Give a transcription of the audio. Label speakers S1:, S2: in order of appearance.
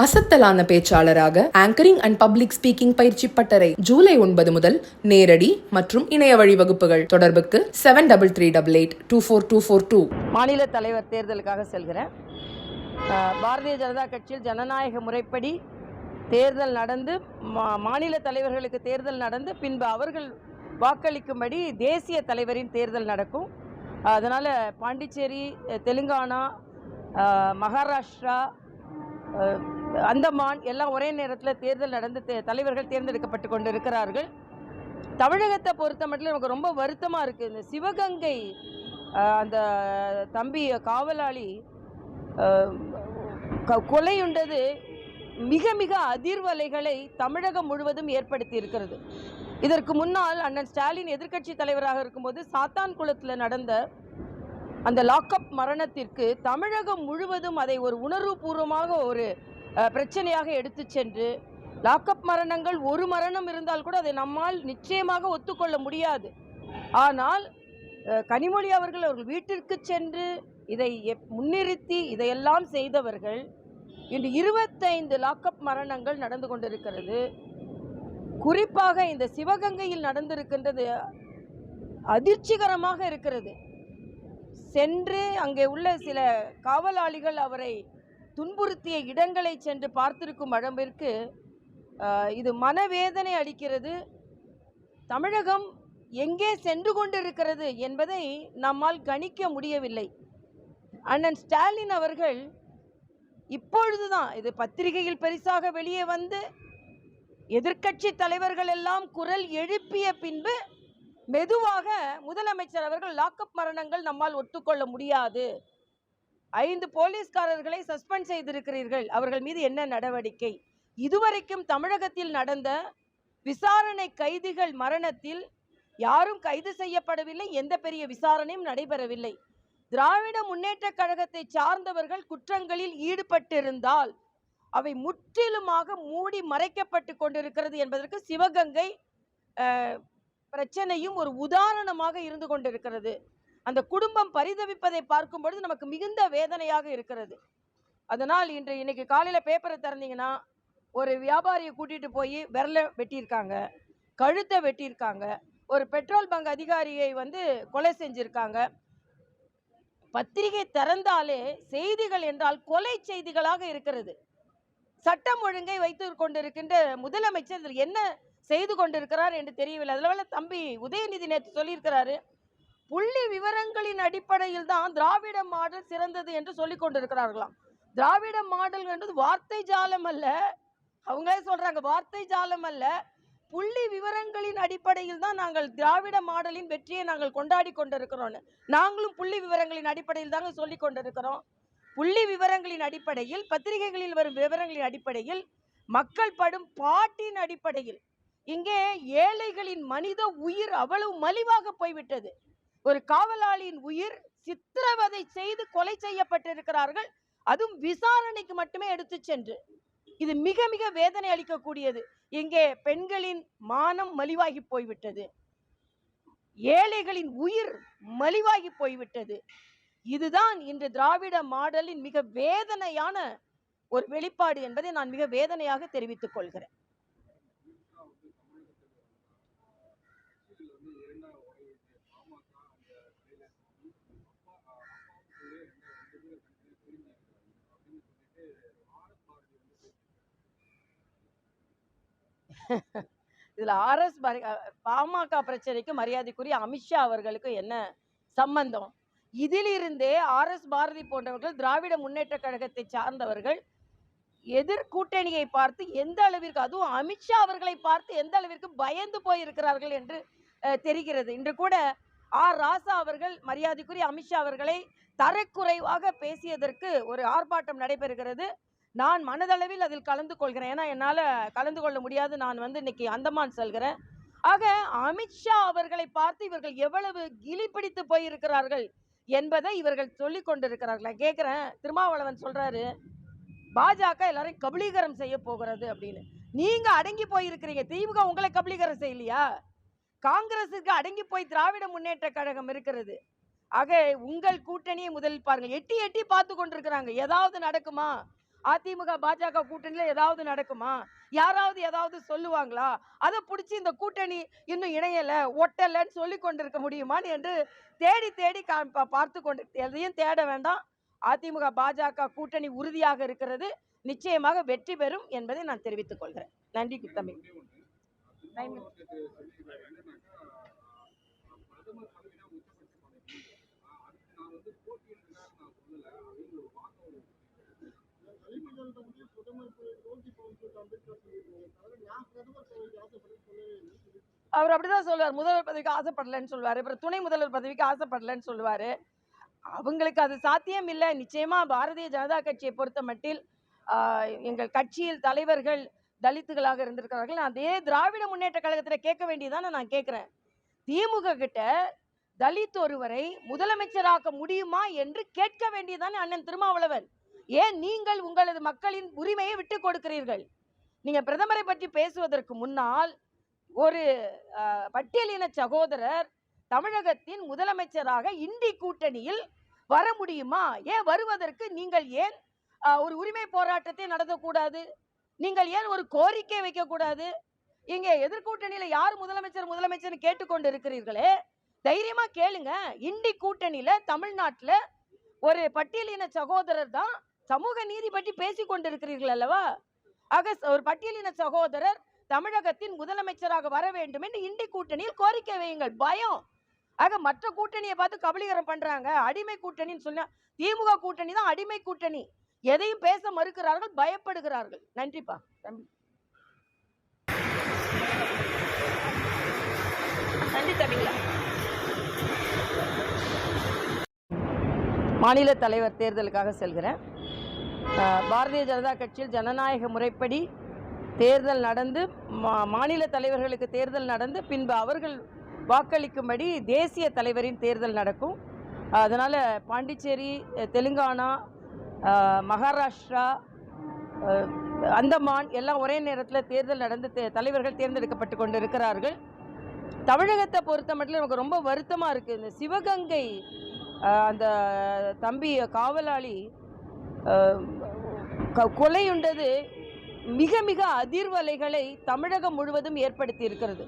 S1: அசத்தலான பேச்சாளராக anchoring and public speaking பயிற்சி பட்டறை ஜூலை 9 முதல் நேரடி மற்றும் இணைய வழி வகுப்புகள். தொடர்புக்கு 7388824242.
S2: மாநில தலைவர் தேர்தலுக்காக செல்கிறேன். பாரதிய ஜனதா கட்சியில் ஜனநாயக முறைப்படி தேர்தல் நடந்து மாநில தலைவர்களுக்கு தேர்தல் நடந்து பின்பு அவர்கள் வாக்களிக்கும்படி தேசிய தலைவரின் தேர்தல் நடக்கும். அதனால் பாண்டிச்சேரி, தெலுங்கானா, மகாராஷ்டிரா, அந்தமான் எல்லாம் ஒரே நேரத்தில் தேர்தல் நடந்து தலைவர்கள் தேர்ந்தெடுக்கப்பட்டு கொண்டு இருக்கிறார்கள். தமிழகத்தை பொறுத்த மட்டும் நமக்கு ரொம்ப வருத்தமாக இருக்குது. இந்த சிவகங்கை அந்த தம்பி காவலாளி கொலையுண்டது மிக மிக அதிர்வலைகளை தமிழகம் முழுவதும் ஏற்படுத்தி இருக்கிறது. இதற்கு முன்னால் அண்ணன் ஸ்டாலின் எதிர்க்கட்சி தலைவராக இருக்கும்போது சாத்தான்குளத்தில் நடந்த அந்த லாக்அப் மரணத்திற்கு தமிழகம் முழுவதும் அதை ஒரு உணர்வுபூர்வமாக ஒரு பிரச்சனையாக எடுத்து சென்று, லாக்அப் மரணங்கள் ஒரு மரணம் இருந்தால் கூட அதை நம்மால் நிச்சயமாக ஒத்துக்கொள்ள முடியாது. ஆனால் கனிமொழி அவர்கள் வீட்டிற்கு சென்று இதை முன்னிறுத்தி இதையெல்லாம் செய்தவர்கள். இன்று 25 லாக்அப் மரணங்கள் நடந்து கொண்டிருக்கிறது. குறிப்பாக இந்த சிவகங்கையில் நடந்திருக்கின்றது அதிர்ச்சிகரமாக இருக்கிறது. சென்று அங்கே உள்ள சில காவலாளிகள் அவரை துன்புறுத்திய இடங்களை சென்று பார்த்திருக்கும் அளவிற்கு இது மனவேதனை அளிக்கிறது. தமிழகம் எங்கே சென்று கொண்டிருக்கிறது என்பதை நம்மால் கணிக்க முடியவில்லை. அண்ணன் ஸ்டாலின் அவர்கள் இப்பொழுதுதான் இது பத்திரிகையில் பெரிசாக வெளியே வந்து எதிர்க்கட்சி தலைவர்கள் எல்லாம் குரல் எழுப்பிய பின்பு மெதுவாக முதலமைச்சர் அவர்கள் லாக்அப் மரணங்கள் நம்மால் ஒத்துக்கொள்ள முடியாது, 5 போலீஸ்காரர்களை சஸ்பெண்ட் செய்திருக்கிறீர்கள், அவர்கள் மீது என்ன நடவடிக்கை? இதுவரைக்கும் தமிழகத்தில் நடந்த விசாரணை கைதிகள் மரணத்தில் யாரும் கைது செய்யப்படவில்லை, எந்த பெரிய விசாரணையும் நடைபெறவில்லை. திராவிட முன்னேற்ற கழகத்தை சார்ந்தவர்கள் குற்றங்களில் ஈடுபட்டிருந்தால் அவை முற்றிலுமாக மூடி மறைக்கப்பட்டு கொண்டிருக்கிறது என்பதற்கு சிவகங்கை பிரச்சனையும் ஒரு உதாரணமாக இருந்து கொண்டிருக்கிறது. அந்த குடும்பம் பரிதவிப்பதை பார்க்கும் பொழுது நமக்கு மிகுந்த வேதனையாக இருக்கிறது. அதனால் இன்னைக்கு காலையில் பேப்பரை திறந்தீங்கன்னா ஒரு வியாபாரியை கூட்டிட்டு போய் விரலை வெட்டியிருக்காங்க, கழுத்தை வெட்டியிருக்காங்க, ஒரு பெட்ரோல் பங்க் அதிகாரியை கொலை செஞ்சிருக்காங்க. பத்திரிகை திறந்தாலே செய்திகள் என்றால் கொலை செய்திகளாக இருக்கிறது. சட்டம் ஒழுங்கை வைத்து கொண்டிருக்கின்ற முதலமைச்சர் என்ன செய்து கொண்டிருக்கிறார் என்று தெரியவில்லை. அதில் தம்பி உதயநிதி நேற்று சொல்லியிருக்கிறாரு, புள்ளி விவரங்களின் அடிப்படையில் தான் திராவிட மாடல் சிறந்தது என்று சொல்லிக் கொண்டிருக்கிறார்களாம். திராவிட மாடல் என்றது வார்த்தை ஜாலம் அல்ல, அவங்களே சொல்றாங்க வார்த்தை ஜாலம் அல்ல, புள்ளி விவரங்களின் அடிப்படையில் தான் நாங்கள் திராவிட மாடலின் வெற்றியை நாங்கள் கொண்டாடி கொண்டிருக்கிறோம். நாங்களும் புள்ளி விவரங்களின் அடிப்படையில் தாங்க சொல்லி கொண்டிருக்கிறோம். புள்ளி விவரங்களின் அடிப்படையில், பத்திரிகைகளில் வரும் விவரங்களின் அடிப்படையில், மக்கள் படும் பாட்டின் அடிப்படையில் இங்கே ஏழைகளின் மனித உயிர் அவ்வளவு மலிவாக போய்விட்டது. ஒரு காவலாளியின் உயிர் சித்திரவதை செய்து கொலை செய்யப்பட்டிருக்கிறார்கள், அதுவும் விசாரணைக்கு மட்டுமே எடுத்து சென்று. இது மிக மிக வேதனை அளிக்கக்கூடியது. இங்கே பெண்களின் மானம் மலிவாகி போய்விட்டது, ஏழைகளின் உயிர் மலிவாகி போய்விட்டது. இதுதான் இன்று திராவிட மாடலின் மிக வேதனையான ஒரு வெளிப்பாடு என்பதை நான் மிக வேதனையாக தெரிவித்துக் கொள்கிறேன். இதுல பாமக பிரச்சனைக்கு மரியாதைக்குரிய அமித்ஷா அவர்களுக்கு என்ன சம்பந்தம்? இதிலிருந்தே RS பாரதி போன்றவர்கள், திராவிட முன்னேற்ற கழகத்தை சார்ந்தவர்கள் எதிர் கூட்டணியை பார்த்து எந்த அளவிற்கு, அதுவும் அமித்ஷா அவர்களை பார்த்து எந்த அளவிற்கு பயந்து போயிருக்கிறார்கள் என்று தெரிகிறது. இன்று கூட ராசா அவர்கள் மரியாதைக்குரிய அமித்ஷா அவர்களை தரக்குறைவாக பேசியதற்கு ஒரு ஆர்ப்பாட்டம் நடைபெறுகிறது. நான் மனதளவில் அதில் கலந்து கொள்கிறேன். ஏன்னா என்னால் கலந்து கொள்ள முடியாது, நான் இன்னைக்கு அந்தமான் செல்கிறேன். ஆக அமித்ஷா அவர்களை பார்த்து இவர்கள் எவ்வளவு கிளி பிடித்து போயிருக்கிறார்கள் என்பதை இவர்கள் சொல்லி கொண்டிருக்கிறார்கள். நான் கேட்குறேன், திருமாவளவன் சொல்றாரு பாஜக எல்லாரையும் கபலீகரம் செய்ய போகிறது அப்படின்னு. நீங்க அடங்கி போயிருக்கிறீங்க, திமுக உங்களை கபலீகரம் செய்யலையா? காங்கிரஸுக்கு அடங்கி போய் திராவிட முன்னேற்ற கழகம் இருக்கிறது. ஆக உங்கள் கூட்டணியை முதலில் பாருங்கள். எட்டி எட்டி பார்த்து கொண்டிருக்கிறாங்க, ஏதாவது நடக்குமா? அதிமுக பாஜக கூட்டணியில் ஏதாவது நடக்குமா? யாராவது ஏதாவது சொல்லுவாங்களா? அதை பிடிச்சி இந்த கூட்டணி இன்னும் இணையலை ஒட்டலைன்னு சொல்லி கொண்டிருக்க முடியுமான்னு என்று தேடி தேடி பார்த்து கொண்டு எதையும் தேட வேண்டாம். அதிமுக பாஜக கூட்டணி உறுதியாக இருக்கிறது, நிச்சயமாக வெற்றி பெறும் என்பதை நான் தெரிவித்துக் கொள்கிறேன். நன்றி தம்பி. அவர் அப்படிதான் சொல்லுவார், முதல்வர் பதவிக்கு ஆசைப்படலன்னு சொல்லுவாரு, அப்புறம் துணை முதல்வர் பதவிக்கு ஆசைப்படலன்னு சொல்லுவாரு. அவங்களுக்கு அது சாத்தியம் இல்லை. நிச்சயமா பாரதிய ஜனதா கட்சியை பொறுத்த மட்டில் எங்கள் கட்சியில் தலைவர்கள் தலித்துகளாக இருந்திருக்கிறார்கள். அதே திராவிட முன்னேற்ற கழகத்தில் கேட்க வேண்டியதான நான் கேட்கிறேன். திமுக கிட்ட தலித் ஒருவரை முதலமைச்சராக்க முடியுமா என்று கேட்க வேண்டியதானே அண்ணன் திருமாவளவன். ஏன் நீங்கள் உங்களது மக்களின் உரிமையை விட்டு கொடுக்கிறீர்கள்? நீங்க பிரதமரை பற்றி பேசுவதற்கு முன்னால் ஒரு பட்டியலின சகோதரர் தமிழகத்தின் முதலமைச்சராக இந்தி கூட்டணியில் வர முடியுமா? ஏன் வருவதற்கு நீங்கள் ஏன் ஒரு உரிமை போராட்டத்தை நடத்தக்கூடாது? நீங்கள் ஏன் ஒரு கோரிக்கை வைக்கக்கூடாது? இங்கே எதிர்கூட்டணியில யார் முதலமைச்சர் கேட்டுக்கொண்டு இருக்கிறீர்களே, தைரியமா கேளுங்க. இந்தி கூட்டணியில தமிழ்நாட்டில் ஒரு பட்டியலின சகோதரர் தான் சமூக நீதி பற்றி பேசிக் கொண்டிருக்கிறீர்கள் அல்லவா? ஆக ஒரு பட்டியலின சகோதரர் தமிழகத்தின் முதலமைச்சராக வர வேண்டும் என்று இந்தி கூட்டணியில் கோரிக்கை வையுங்கள். பயம். ஆக மற்ற கூட்டணியை பார்த்து கபலீகரம் பண்றாங்க, அடிமை கூட்டணின்னு சொன்னா திமுக கூட்டணி தான் அடிமை கூட்டணி. எதையும் பேச மறுக்கிறார்கள், பயப்படுகிறார்கள். நன்றிப்பா. நன்றி தம்பிங்களா. மாநில தலைவர் தேர்தலுக்காக செல்கிறேன். பாரதிய ஜனதா கட்சியில் ஜனநாயக முறைப்படி தேர்தல் நடந்து மாநில தலைவர்களுக்கு தேர்தல் நடந்து பின்பு அவர்கள் வாக்களிக்கும்படி தேசிய தலைவரின் தேர்தல் நடக்கும். அதனால் பாண்டிச்சேரி, தெலுங்கானா, மகாராஷ்டிரா, அந்தமான் எல்லாம் ஒரே நேரத்தில் தேர்தல் நடந்து தலைவர்கள் தேர்ந்தெடுக்கப்பட்டு கொண்டு இருக்கிறார்கள். தமிழகத்தை பொறுத்த மட்டும் எனக்கு ரொம்ப வருத்தமாக இருக்குது. இந்த சிவகங்கை அந்த தம்பி காவலாளி கொலையுண்டது மிக மிக அதிர்வலைகளை தமிழகம் முழுவதும் ஏற்படுத்தி இருக்கிறது.